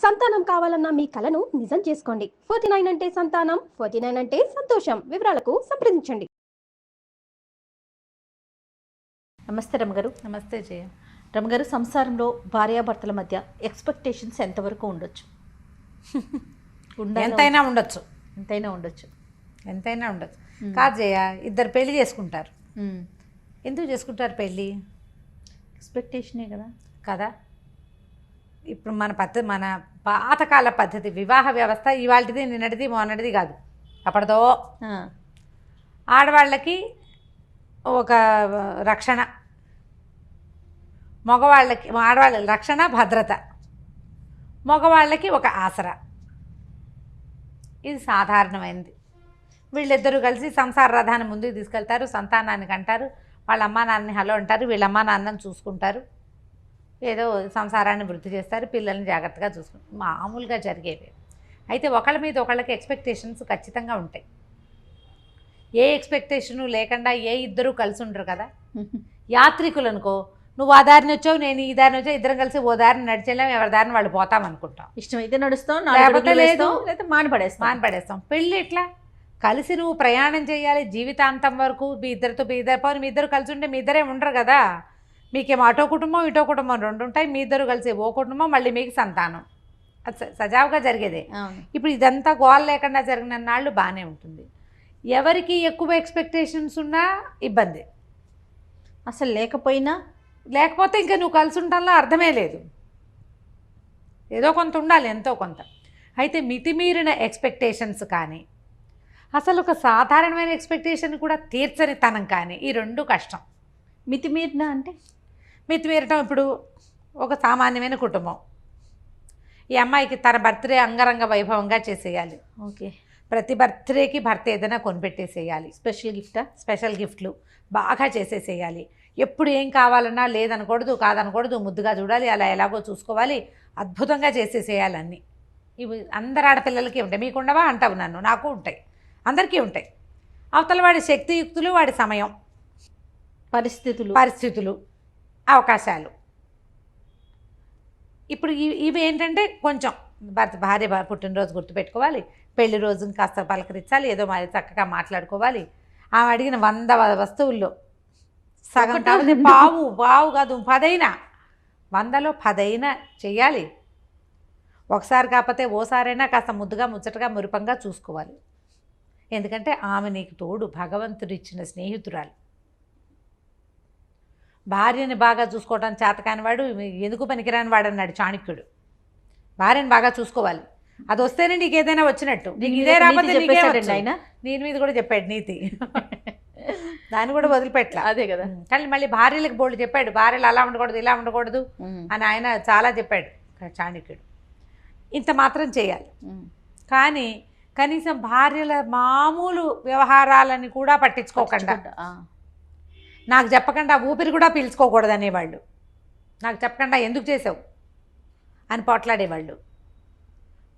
సంతానం కావాలన్న మీ కలను నిజం చేసుకోండి. 49 అంటే సంతానం, 49 అంటే సంతోషం. వివరాలకు సంప్రదించండి. నమస్తే రమగారు. నమస్తే జయ. రమగారు, సంసారంలో భార్యాభర్తల మధ్య ఎక్స్పెక్టేషన్స్ ఎంతవరకు ఉండొచ్చు? ఎంతైనా ఉండొచ్చు. ఎంతైనా ఉండొచ్చు. కాదు జయ, ఇద్దరు పెళ్లి చేసుకుంటారు. ఎందుకు చేసుకుంటారు పెళ్ళి? ఎక్స్పెక్టేషనే కదా. ఇప్పుడు మన పాతకాల పద్ధతి వివాహ వ్యవస్థ ఇవాళది నిన్నటిది మొన్నటిది కాదు, అప్పటిదో. ఆడవాళ్ళకి ఒక రక్షణ, ఆడవాళ్ళ రక్షణ భద్రత, మగవాళ్ళకి ఒక ఆసరా. ఇది సాధారణమైనది. వీళ్ళిద్దరూ కలిసి సంసార రథాన్ని ముందుకు తీసుకెళ్తారు, సంతానానికి అంటారు, వాళ్ళ అమ్మా నాన్నని హలో అంటారు, వీళ్ళ అమ్మా నాన్నని చూసుకుంటారు, ఏదో సంసారాన్ని వృద్ధి చేస్తారు, పిల్లల్ని జాగ్రత్తగా చూసుకుంటారు. మామూలుగా జరిగేవి. అయితే ఒకళ్ళ మీద ఒకళ్ళకి ఎక్స్పెక్టేషన్స్ ఖచ్చితంగా ఉంటాయి. ఏ ఎక్స్పెక్టేషను లేకుండా ఇద్దరూ కలిసి ఉండరు కదా. యాత్రికులు అనుకో, నువ్వు ఆ దారిని వచ్చావు, నేను ఈ దారిని వచ్చావు, ఇద్దరం కలిసి ఓ దారిని నడిచేలాం, ఎవరి దారిని వాళ్ళు పోతాం అనుకుంటాం. ఇష్టమైతే నడుస్తాం, లేకపోతే లేదు, మానపడేస్తాం. పెళ్ళి ఎట్లా? కలిసి నువ్వు ప్రయాణం చేయాలి జీవితాంతం వరకు. మీ ఇద్దరు కలిసి ఉంటే మీ ఇద్దరే ఉండరు కదా. మీకేమో అటో కుటుంబం ఇటో కుటుంబం రెండు ఉంటాయి, మీ ఇద్దరు కలిసి ఓ కుటుంబం, మళ్ళీ మీకు సంతానం. అది సజావుగా జరిగేదే. ఇప్పుడు ఇదంతా గోల్ లేకుండా జరిగిన నాళ్ళు బాగానే ఉంటుంది. ఎవరికి ఎక్కువ ఎక్స్పెక్టేషన్స్ ఉన్నా ఇబ్బంది. అసలు లేకపోతే ఇంకా నువ్వు కలిసి ఉండటంలో అర్థమే లేదు. ఏదో కొంత ఉండాలి, ఎంతో కొంత. అయితే మితిమీరిన ఎక్స్పెక్టేషన్స్ కానీ, అసలు ఒక సాధారణమైన ఎక్స్పెక్టేషన్ కూడా తీర్చని తనం కానీ, ఈ రెండు కష్టం. మితిమీరటం ఇప్పుడు ఒక సామాన్యమైన కుటుంబం. ఈ అమ్మాయికి తన బర్త్డే అంగరంగ వైభవంగా చేసేయాలి. ఓకే. ప్రతి బర్త్డేకి భర్త ఏదైనా కొనిపెట్టేసేయాలి. స్పెషల్ గిఫ్ట్లు బాగా చేసేసేయాలి. ఎప్పుడు ఏం కావాలన్నా లేదనకూడదు, కాదనకూడదు, ముద్దుగా చూడాలి, అలా ఎలాగో చూసుకోవాలి, అద్భుతంగా చేసేసేయాలన్నీ. ఇవి అందరు ఆడపిల్లలకి ఉంటాయి. మీకు ఉండవా అంటావు నన్ను, నాకు ఉంటాయి, అందరికీ ఉంటాయి. అవతల వాడి శక్తియుక్తులు, వాడి సమయం, పరిస్థితులు, అవకాశాలు. ఇప్పుడు ఇవి ఏంటంటే కొంచెం భార్య పుట్టినరోజు గుర్తుపెట్టుకోవాలి, పెళ్లి రోజుని కాస్త పలకరించాలి, ఏదో మరి చక్కగా మాట్లాడుకోవాలి. ఆమె అడిగిన 100 వస్తువుల్లో సగం కాదు, పావు కాదు 10 100లో 10 చెయ్యాలి. ఒకసారి కాకపోతే ఓసారైనా కాస్త ముద్దుగా ముచ్చటగా మురిపంగా చూసుకోవాలి. ఎందుకంటే ఆమె నీకు తోడు, భగవంతుడిచ్చిన స్నేహితురాలు. భార్యని బాగా చూసుకోవడం చేతకాని వాడు ఎందుకు పనికిరాని వాడు అన్నాడు చాణక్యుడు. భార్యని బాగా చూసుకోవాలి, అది వస్తేనే నీకు ఏదైనా వచ్చినట్టు. నీకు ఇదే రాకపోతే ఆయన నీటి మీద కూడా చెప్పాడు నీతి. దాన్ని కూడా వదిలిపెట్టలే. అదే కదా. కానీ మళ్ళీ భార్యలకు బోల్డ్ చెప్పాడు, భార్యలు అలా ఉండకూడదు ఇలా ఉండకూడదు అని ఆయన చాలా చెప్పాడు చాణక్యుడు. ఇంత మాత్రం చేయాలి. కానీ కనీసం భార్యల మామూలు వ్యవహారాలని కూడా పట్టించుకోకుండా, నాకు చెప్పకుండా ఊపిరి కూడా పీల్చుకోకూడదు అనేవాళ్ళు. నాకు చెప్పకుండా ఎందుకు చేసావు అని పోట్లాడేవాళ్ళు.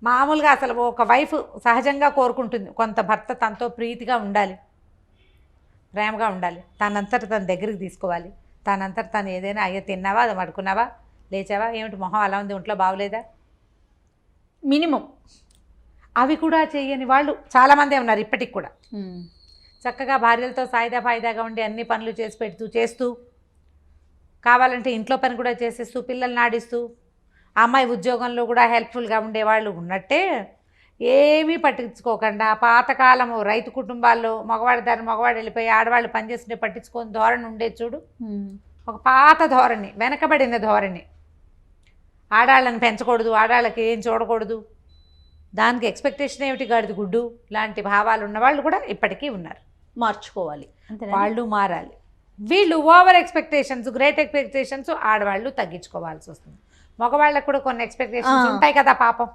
మామూలుగా అసలు ఒక వైఫ్ సహజంగా కోరుకుంటుంది కొంత భర్త తనతో ప్రీతిగా ఉండాలి, ప్రేమగా ఉండాలి, తనంతట తన దగ్గరికి తీసుకోవాలి, తనంతట తను ఏదైనా అయ్యో తిన్నావా, అది పడుకున్నావా, లేచావా, ఏమిటి మొహం అలా ఉంది, ఒంట్లో బాగోలేదా, మినిమం అవి కూడా చేయని వాళ్ళు చాలామందే ఉన్నారు ఇప్పటికి కూడా. చక్కగా భార్యలతో ఫాయిదాగా ఉండి అన్ని పనులు చేస్తూ కావాలంటే ఇంట్లో పని కూడా చేసేస్తూ పిల్లల్ని ఆడిస్తూ అమ్మాయి ఉద్యోగంలో కూడా హెల్ప్ఫుల్గా ఉండేవాళ్ళు ఉన్నట్టే, ఏమీ పట్టించుకోకుండా పాతకాలము రైతు కుటుంబాల్లో మగవాడు వెళ్ళిపోయి ఆడవాళ్ళు పనిచేస్తుంటే పట్టించుకొని ధోరణి ఉండేది చూడు. ఒక పాత ధోరణి, వెనకబడిన ధోరణి. ఆడాళ్ళని పెంచకూడదు, ఆడాళ్ళకి ఏం చూడకూడదు, దానికి ఎక్స్పెక్టేషన్ ఏమిటి, గాడిద గుడ్డు లాంటి భావాలు ఉన్నవాళ్ళు కూడా ఇప్పటికీ ఉన్నారు. మార్చుకోవాలి, వాళ్ళు మారాలి. వీళ్ళు ఓవర్ ఎక్స్పెక్టేషన్స్, గ్రేట్ ఎక్స్పెక్టేషన్స్ ఆడవాళ్ళు తగ్గించుకోవాల్సి వస్తుంది. మగవాళ్ళకు కూడా కొన్ని ఎక్స్పెక్టేషన్స్ ఉంటాయి కదా పాపం.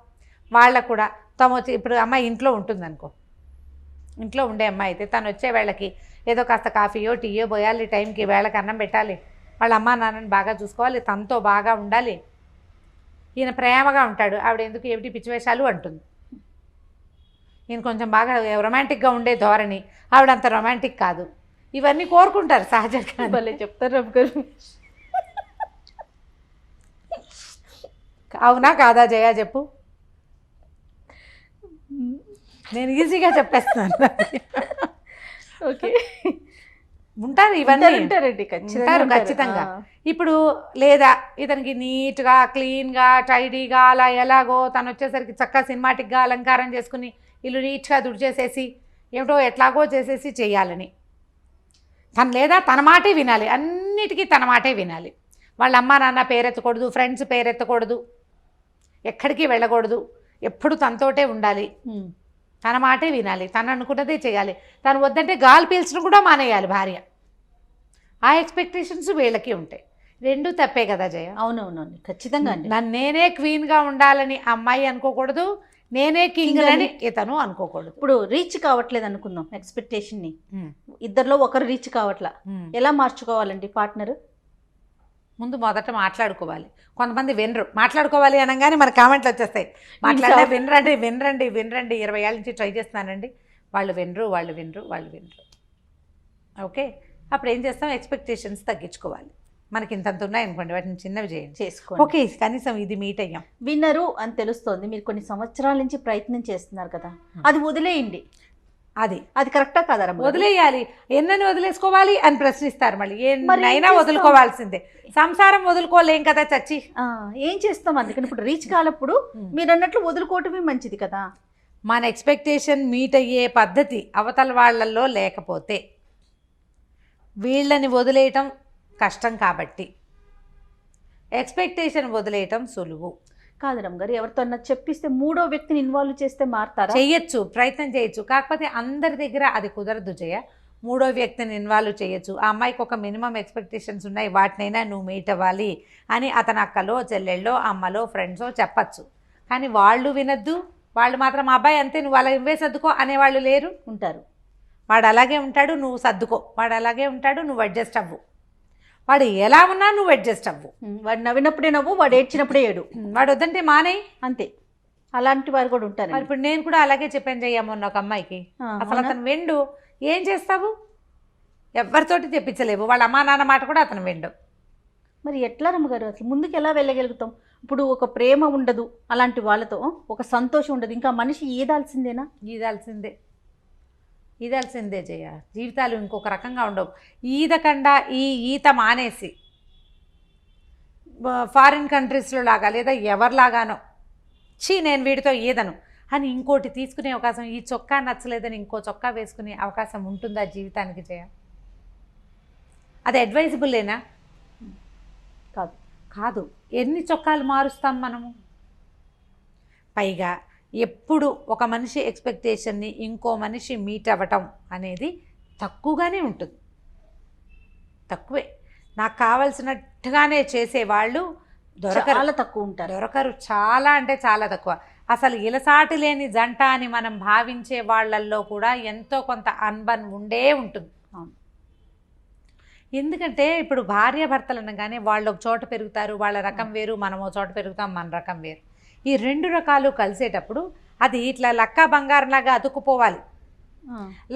వాళ్ళకు కూడా ఇప్పుడు అమ్మాయి ఇంట్లో ఉంటుందనుకో, ఇంట్లో ఉండే అమ్మాయి అయితే తను వచ్చే వేళకి ఏదో కాస్త కాఫీయో టీయో పోయాలి, టైంకి వేళకి అన్నం పెట్టాలి, వాళ్ళ అమ్మా నాన్నని బాగా చూసుకోవాలి, తనతో బాగా ఉండాలి. ఈయన ప్రేమగా ఉంటాడు, ఆవిడ ఎందుకు ఏమిటి పిచ్చివేషాలు అంటుంది. ఈయన కొంచెం బాగా రొమాంటిక్గా ఉండే ధోరణి, ఆవిడ అంత రొమాంటిక్ కాదు. ఇవన్నీ కోరుకుంటారు సహజంగా. భలే చెప్తారు రమ్మగారు. అవునా కాదా జయ చెప్పు. నేను ఈజీగా చెప్పేస్తాను. ఓకే, ఉంటారు ఇవన్నీ ఉంటారండి, ఉంటారు ఖచ్చితంగా. ఇప్పుడు లేదా ఇతనికి నీట్గా క్లీన్గా టైడీగా అలా ఎలాగో తను వచ్చేసరికి చక్కగా సినిమాటిక్గా అలంకారం చేసుకుని ఇల్లు నీట్గా దుడిచేసేసి ఏమిటో ఎట్లాగో చేసేసి చేయాలని తను, లేదా తన మాటే వినాలి, అన్నిటికీ తన మాటే వినాలి. వాళ్ళ అమ్మ నాన్న పేరెత్తకూడదు, ఫ్రెండ్స్ పేరెత్తకూడదు, ఎక్కడికి వెళ్ళకూడదు, ఎప్పుడు తనతోటే ఉండాలి, తన మాటే వినాలి, తను అనుకున్నదే చేయాలి. తను వద్దంటే గాలి పీల్చడం కూడా మానేయాలి భార్య. ఆ ఎక్స్పెక్టేషన్స్ వీళ్ళకి ఉంటాయి. రెండూ తప్పే కదా జయ. అవునవునండి, ఖచ్చితంగా అండి. నన్ను నేనే క్వీన్గా ఉండాలని అమ్మాయి అనుకోకూడదు, నేనే కింగ్ అని ఇతను అనుకోకూడదు. ఇప్పుడు రీచ్ కావట్లేదు అనుకుందాం ఎక్స్పెక్టేషన్ని, ఇద్దరిలో ఒకరు రీచ్ కావట్లా, ఎలా మార్చుకోవాలండి పార్ట్నర్? ముందు మొదట మాట్లాడుకోవాలి. కొంతమంది వినరు, మాట్లాడుకోవాలి అనగానే మన కామెంట్లు వచ్చేస్తాయి, మాట్లాడే వినరండి వినరండి వినరండి, 20 ఏళ్ళ నుంచి ట్రై చేస్తున్నానండి, వాళ్ళు వినరు. ఓకే, అప్పుడు ఏం చేస్తాం, ఎక్స్పెక్టేషన్స్ తగ్గించుకోవాలి. మనకి ఇంతంత ఉన్నాయనుకోండి, వాటిని చిన్నవి చేసుకోండి. ఓకే, కనీసం ఇది మీట్ అయ్యాం, విన్నరు అని తెలుస్తోంది. మీరు కొన్ని సంవత్సరాల నుంచి ప్రయత్నం చేస్తున్నారు కదా, అది వదిలేయండి. అది కరెక్టా కాదా? వదిలేయాలి. ఎన్నని వదిలేసుకోవాలి అని ప్రశ్నిస్తారు మళ్ళీ. ఎన్నైనా వదులుకోవాల్సిందే, సంసారం వదులుకోలేం కదా చచ్చి. ఏం చేస్తాం? అందుకని ఇప్పుడు రీచ్ కాలప్పుడు మీరు అన్నట్లు వదులుకోవటమే మంచిది కదా. మన ఎక్స్పెక్టేషన్ మీట్ అయ్యే పద్ధతి అవతల వాళ్ళల్లో లేకపోతే వీళ్ళని వదిలేయటం కష్టం, కాబట్టి ఎక్స్పెక్టేషన్ వదిలేయటం సులువు కాదు రమ్మగారు. ఎవరితో చెప్పిస్తే మూడో వ్యక్తిని ఇన్వాల్వ్ చేస్తే మారుతారా? చేయొచ్చు, ప్రయత్నం చేయొచ్చు. కాకపోతే అందరి దగ్గర అది కుదరదు జయ. మూడో వ్యక్తిని ఇన్వాల్వ్ చేయొచ్చు. ఆ అమ్మాయికి ఒక మినిమం ఎక్స్పెక్టేషన్స్ ఉన్నాయి, వాటినైనా నువ్వు మీట్ అవ్వాలి అని అతను అక్కలో చెల్లెళ్ళో అమ్మలో ఫ్రెండ్సో చెప్పచ్చు. కానీ వాళ్ళు వినద్దు, వాళ్ళు మాత్రం అబ్బాయి అంతే నువ్వు అలా ఇవ్వే సర్దుకో అనేవాళ్ళు లేరు, ఉంటారు. వాడు అలాగే ఉంటాడు, నువ్వు సర్దుకో, వాడు అలాగే ఉంటాడు, నువ్వు అడ్జస్ట్ అవ్వు, వాడు ఎలా ఉన్నా నువ్వు అడ్జస్ట్ అవ్వు. వాడు నవ్వినప్పుడే నవ్వు, వాడు ఏడ్చినప్పుడే ఏడు, వాడు వద్దంటే మానేయి, అంతే. అలాంటి వారు కూడా ఉంటారు. మరి ఇప్పుడు నేను కూడా అలాగే చెప్పాను చెయ్యమన్న ఒక అమ్మాయికి, అసలు అతను వెండు, ఏం చేస్తావు, ఎవరితోటి తెప్పించలేవు, వాళ్ళ అమ్మా నాన్న మాట కూడా అతను వెండు. మరి ఎట్లా రమ్మగారు అసలు ముందుకు ఎలా వెళ్ళగలుగుతాం? ఇప్పుడు ఒక ప్రేమ ఉండదు అలాంటి వాళ్ళతో, ఒక సంతోషం ఉండదు, ఇంకా మనిషి ఈదాల్సిందేనా? ఈదాల్సిందే జయ. జీవితాలు ఇంకొక రకంగా ఉండవు. ఈదకుండా ఈత మానేసి ఫారిన్ కంట్రీస్లో లాగా లేదా ఎవరిలాగానో నేను వీడితో ఈదను అని ఇంకోటి తీసుకునే అవకాశం, ఈ చొక్కా నచ్చలేదని ఇంకో చొక్కా వేసుకునే అవకాశం ఉంటుందా జీవితానికి జయ? అది అడ్వైజబుల్లేనా? కాదు. ఎన్ని చొక్కాలు మారుస్తాం మనము? పైగా ఎప్పుడు ఒక మనిషి ఎక్స్పెక్టేషన్ని ఇంకో మనిషి మీట్ అవ్వటం అనేది తక్కువగానే ఉంటుంది, తక్కువే. నాకు కావాల్సినట్టుగానే చేసేవాళ్ళు చాలా తక్కువ ఉంటారు, దొరకరు, చాలా అంటే చాలా తక్కువ. అసలు ఇలసాటి లేని జంట అని మనం భావించే వాళ్ళల్లో కూడా ఎంతో కొంత అన్బన్ ఉండే ఉంటుంది. ఎందుకంటే ఇప్పుడు భార్యాభర్తలు అనగానే వాళ్ళు ఒక చోట పెరుగుతారు, వాళ్ళ రకం వేరు, మనం ఒక చోట పెరుగుతాం, మన రకం వేరు. ఈ రెండు రకాలు కలిసేటప్పుడు అది ఇట్లా లక్క బంగారంలాగా అతుక్కుపోవాలి.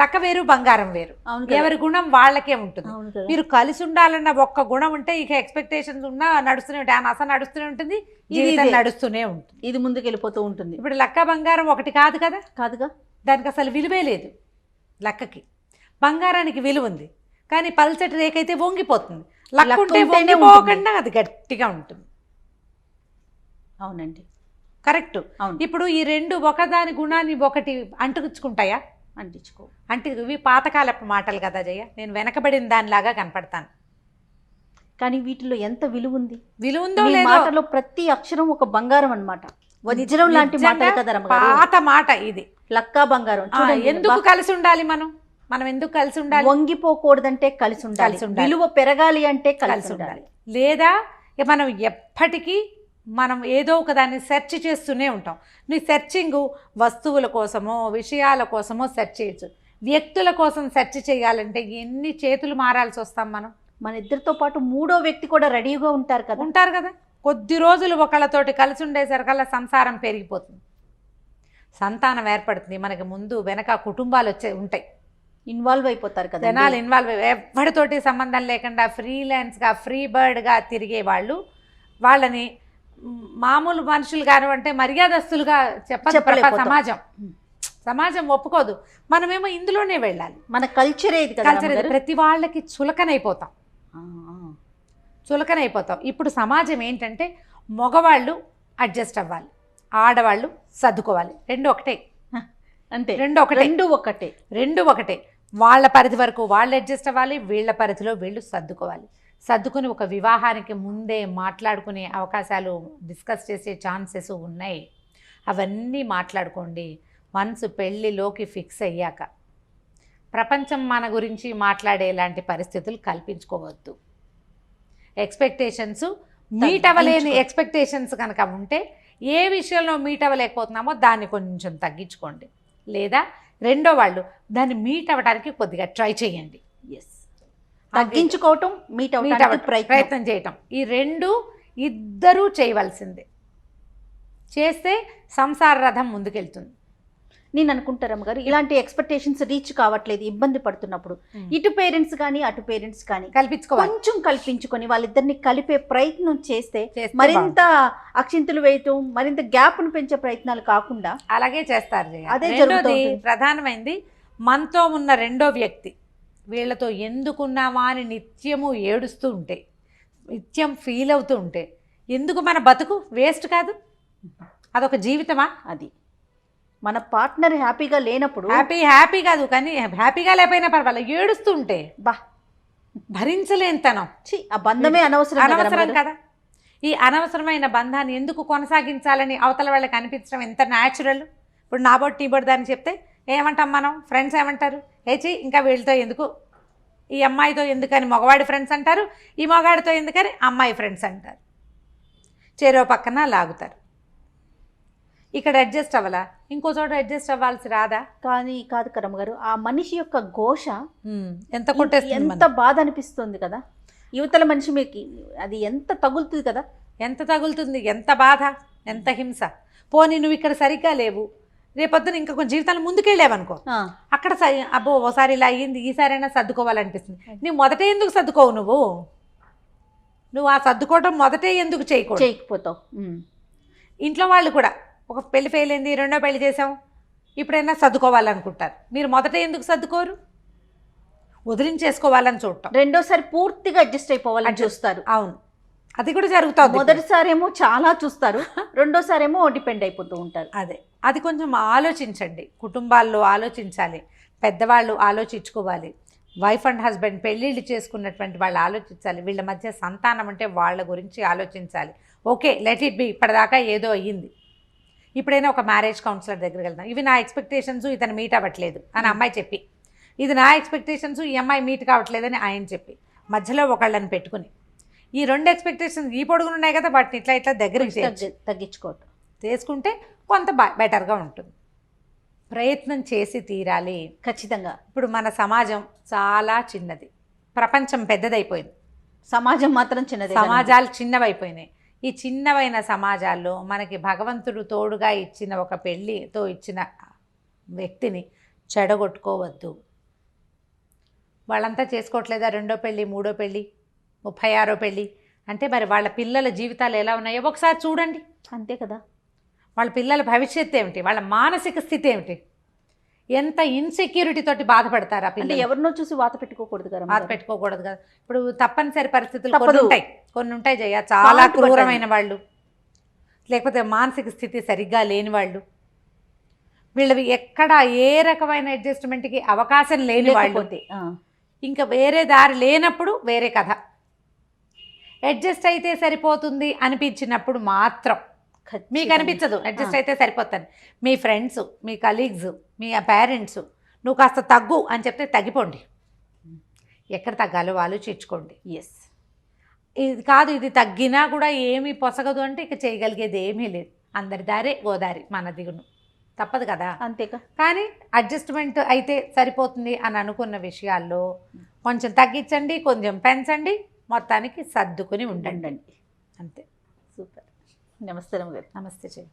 లక్క వేరు, బంగారం వేరు, ఎవరి గుణం వాళ్ళకే ఉంటుంది. మీరు కలిసి ఉండాలన్న ఒక్క గుణం ఉంటే ఇక ఎక్స్పెక్టేషన్స్ ఉన్నా నడుస్తూనే ఉంటాయి, ఆ నస నడుస్తూనే ఉంటుంది, జీవితం నడుస్తూనే ఉంటుంది, ఇది ముందుకు వెళ్ళిపోతూ ఉంటుంది. ఇప్పుడు లక్క బంగారం ఒకటి కాదు కదా, కాదుగా, దానికి అసలు విలువే లేదు. లక్కకి బంగారానికి విలువ ఉంది, కానీ పల్చటి రేకైతే వంగిపోతుంది, లక్క ఉంటే వంగిపోకుండా అది గట్టిగా ఉంటుంది. అవునండి, కరెక్ట్. ఇప్పుడు ఈ రెండు ఒకదాని గుణాన్ని ఒకటి అంటుకుంటాయా? అంటే ఇవి పాతకాలపు మాటలు కదా జయ. నేను వెనకబడిన దానిలాగా కనపడతాను, కానీ వీటిలో ఎంత విలువ ఉంది? విలువ ఉందో లేదో, మాటలో ప్రతి అక్షరం ఒక బంగారం అన్నమాట, వజ్రం లాంటి మాట కదా. పాత మాట ఇది, లక్కా బంగారం. ఎందుకు కలిసి ఉండాలి మనం ఎందుకు కలిసి ఉండాలి? వంగిపోకూడదంటే కలిసి ఉండాలి, విలువ పెరగాలి అంటే కలిసి ఉండాలి. లేదా మనం ఎప్పటికీ మనం ఏదో ఒక దాన్ని సెర్చ్ చేస్తూనే ఉంటాం. నీ సెర్చింగ్ వస్తువుల కోసమో విషయాల కోసమో సెర్చ్ చేయొచ్చు, వ్యక్తుల కోసం సెర్చ్ చేయాలంటే ఎన్ని చేతులు మారాల్సి వస్తాం మనం. మన ఇద్దరితో పాటు మూడో వ్యక్తి కూడా రెడీగా ఉంటారు కదా. కొద్ది రోజులు ఒకళ్ళతోటి కలిసి ఉండేసరికల్లా సంసారం పెరిగిపోతుంది, సంతానం ఏర్పడుతుంది. మనకి ముందు వెనక కుటుంబాలు ఉంటాయి, ఇన్వాల్వ్ అయిపోతారు కదా జనాలు. ఇన్వాల్వ్ ఎవరితోటి సంబంధం లేకుండా ఫ్రీలాన్స్గా ఫ్రీ బర్డ్గా తిరిగే వాళ్ళని మామూలు మనుషులు కానివంటే మర్యాదస్తులుగా చెప్పలేదు సమాజం. సమాజం ఒప్పుకోదు, మనమేమో ఇందులోనే వెళ్ళాలి. మన కల్చరే ఇది కదా కల్చర్ అమ్మగారు? ప్రతి వాళ్ళకి చులకనైపోతాం. ఆ, ఆ. చులకనైపోతాం. ఇప్పుడు సమాజం ఏంటంటే మగవాళ్ళు అడ్జస్ట్ అవ్వాలి, ఆడవాళ్ళు సర్దుకోవాలి. రెండు ఒకటే, అంతే, రెండు ఒకటే, రెండు ఒకటే. వాళ్ళ పరిధి వరకు వాళ్ళు అడ్జస్ట్ అవ్వాలి, వీళ్ళ పరిధిలో వీళ్ళు సర్దుకోవాలి. సర్దుకుని ఒక వివాహానికి ముందే మాట్లాడుకునే అవకాశాలు, డిస్కస్ చేసే ఛాన్సెస్ ఉన్నాయి. అవన్నీ మాట్లాడుకోండి. వన్స్ పెళ్ళిలోకి ఫిక్స్ అయ్యాక ప్రపంచం మన గురించి మాట్లాడేలాంటి పరిస్థితులు కల్పించుకోవద్దు. ఎక్స్పెక్టేషన్స్ మీట్ అవ్వలేని ఎక్స్పెక్టేషన్స్ కనుక ఉంటే, ఏ విషయంలో మీట్ అవ్వలేకపోతున్నామో దాన్ని కొంచెం తగ్గించుకోండి. లేదా రెండో వాళ్ళు దాన్ని మీట్ అవ్వడానికి కొద్దిగా ట్రై చేయండి. తగ్గించుకోవటం, మీట్ అవ్వడానికి ప్రయత్నం చేయటం, ఈ రెండు ఇద్దరూ చేయవలసిందే. చేస్తే సంసార రథం ముందుకెళ్తుంది. నేను అనుకుంటారమ్మ గారు, ఇలాంటి ఎక్స్పెక్టేషన్స్ రీచ్ కావట్లేదు, ఇబ్బంది పడుతున్నప్పుడు ఇటు పేరెంట్స్ కానీ అటు పేరెంట్స్ కానీ కల్పించుకోవాలి. కొంచెం కల్పించుకొని వాళ్ళిద్దరిని కలిపే ప్రయత్నం చేస్తే మరింత అక్షింతలు వేయటం, మరింత గ్యాప్ను పెంచే ప్రయత్నాలు కాకుండా అలాగే చేస్తారు. అదే రెండోది ప్రధానమైంది, మనతో ఉన్న రెండో వ్యక్తి వీళ్ళతో ఎందుకున్నామా అని నిత్యము ఏడుస్తూ ఉంటే, నిత్యం ఫీల్ అవుతూ ఉంటే, ఎందుకు మన బతుకు వేస్ట్ కాదు? అదొక జీవితమా? అది మన పార్ట్నర్ హ్యాపీగా లేనప్పుడు, హ్యాపీ కాదు కానీ హ్యాపీగా లేకపోయినా పర్వాలేదు, ఏడుస్తూ ఉంటే బా భరించలేనితనం. ఆ బంధమే అనవసరం కదా. ఈ అనవసరమైన బంధాన్ని ఎందుకు కొనసాగించాలని అవతల వాళ్ళకి అనిపించడం ఎంత న్యాచురల్. ఇప్పుడు నా బొట్టు నీ బొట్టు దాన్ని చెప్తే ఏమంటాం మనం? ఫ్రెండ్స్ ఏమంటారు? ఏచి ఇంకా వీళ్ళతో ఎందుకు, ఈ అమ్మాయితో ఎందుకని మగవాడి ఫ్రెండ్స్ అంటారు, ఈ మగాడితో ఎందుకని అమ్మాయి ఫ్రెండ్స్ అంటారు. చెరో పక్కన లాగుతారు. ఇక్కడ అడ్జస్ట్ అవ్వాలా, ఇంకో చోట అడ్జస్ట్ అవ్వాల్సి రాదా? కానీ కాదు కరమ్మ గారు, ఆ మనిషి యొక్క ఘోష ఎంత కొట్టేస్తుంది, ఎంత బాధ అనిపిస్తుంది కదా. యువతల మనిషి మీకు అది ఎంత తగులుతుంది కదా. ఎంత తగులుతుంది, ఎంత బాధ, ఎంత హింస. పోనీ నువ్వు ఇక్కడ సరిగ్గా లేవు, రేపొద్దున ఇంకా కొంచెం జీవితాలు ముందుకెళ్ళావనుకో, అక్కడ అబ్బో ఓసారి ఇలా అయ్యింది, ఈసారైనా సర్దుకోవాలనిపిస్తుంది. నువ్వు మొదటే ఎందుకు సర్దుకోవు? నువ్వు ఆ సర్దుకోవటం మొదటే ఎందుకు చేయకపోతావు? ఇంట్లో వాళ్ళు కూడా ఒక పెళ్లి ఫెయిల్ అయింది, రెండో పెళ్లి చేసాం, ఇప్పుడైనా సర్దుకోవాలనుకుంటారు. మీరు మొదట ఎందుకు సర్దుకోరు? వదిలించేసుకోవాలని చూడటం, రెండోసారి పూర్తిగా అడ్జస్ట్ అయిపోవాలని చూస్తారు. అవును, అది కూడా జరుగుతుంది. మొదటిసారేమో చాలా చూస్తారు, రెండోసారేమో డిపెండ్ అయిపోతూ ఉంటారు. అది కొంచెం ఆలోచించండి. కుటుంబాల్లో ఆలోచించాలి, పెద్దవాళ్ళు ఆలోచించుకోవాలి. వైఫ్ అండ్ హస్బెండ్ పెళ్ళిళ్ళు చేసుకున్నటువంటి వాళ్ళు ఆలోచించాలి. వీళ్ళ మధ్య సంతానం అంటే వాళ్ళ గురించి ఆలోచించాలి. ఓకే, లెట్ ఇట్ బి, ఇప్పటిదాకా ఏదో అయ్యింది, ఇప్పుడైనా ఒక మ్యారేజ్ కౌన్సిలర్ దగ్గరికి వెళ్తాం. ఇవి నా ఎక్స్పెక్టేషన్స్, ఇతను మీట్ అవ్వట్లేదు అని అమ్మాయి చెప్పి, ఇది నా ఎక్స్పెక్టేషన్స్, ఈ అమ్మాయి మీట్ కావట్లేదని ఆయన చెప్పి, మధ్యలో ఒకళ్ళని పెట్టుకుని ఈ రెండు ఎక్స్పెక్టేషన్స్ ఈ పొడుగులు ఉన్నాయి కదా, వాటిని ఇట్లా దగ్గరికి తగ్గించుకోవటం చేసుకుంటే కొంత బెటర్గా ఉంటుంది. ప్రయత్నం చేసి తీరాలి ఖచ్చితంగా. ఇప్పుడు మన సమాజం చాలా చిన్నది, ప్రపంచం పెద్దదైపోయింది, సమాజం మాత్రం చిన్నది, సమాజాలు చిన్నవైపోయినాయి. ఈ చిన్నవైన సమాజాల్లో మనకి భగవంతుడు తోడుగా ఇచ్చిన ఒక పెళ్ళితో ఇచ్చిన వ్యక్తిని చెడగొట్టుకోవద్దు. వాళ్ళంతా చేసుకోవట్లేదా రెండో పెళ్ళి, మూడో పెళ్ళి, 36వ పెళ్ళి అంటే మరి వాళ్ళ పిల్లల జీవితాలు ఎలా ఉన్నాయో ఒకసారి చూడండి. అంతే కదా. వాళ్ళ పిల్లల భవిష్యత్తు ఏమిటి, వాళ్ళ మానసిక స్థితి ఏమిటి, ఎంత ఇన్సెక్యూరిటీ తోటి బాధపడతారు ఆ పిల్లలు. ఎవరినో చూసి వాత పెట్టుకోకూడదు కదా, వాత పెట్టుకోకూడదు కదా. ఇప్పుడు తప్పనిసరి పరిస్థితులు కొన్ని ఉంటాయి జయ, చాలా క్రూరమైన వాళ్ళు, లేకపోతే మానసిక స్థితి సరిగ్గా లేని వాళ్ళు, వీళ్ళవి ఎక్కడ ఏ రకమైన అడ్జస్ట్మెంట్కి అవకాశం లేని వాళ్ళు, ఇంకా వేరే దారి లేనప్పుడు వేరే కథ. అడ్జస్ట్ అయితే సరిపోతుంది అనిపించినప్పుడు మాత్రం, మీకు అనిపించదు అడ్జస్ట్ అయితే సరిపోతాను, మీ ఫ్రెండ్స్, మీ కలీగ్స్, మీ పేరెంట్స్ నువ్వు కాస్త తగ్గు అని చెప్తే తగ్గిపోండి. ఎక్కడ తగ్గాలో ఆలోచించుకోండి. ఇది కాదు, ఇది తగ్గినా కూడా ఏమీ పొసగదు అంటే ఇక చేయగలిగేది ఏమీ లేదు. అందరి దారే గోదారి, మన దిగును తప్పదు కదా. అంతేకా. కానీ అడ్జస్ట్మెంట్ అయితే సరిపోతుంది అని అనుకున్న విషయాల్లో కొంచెం తగ్గించండి, కొంచెం పెంచండి, మొత్తానికి సర్దుకుని ఉండండి. అంతే. సూపర్. నమస్తే. నమస్తే చెయ్యి.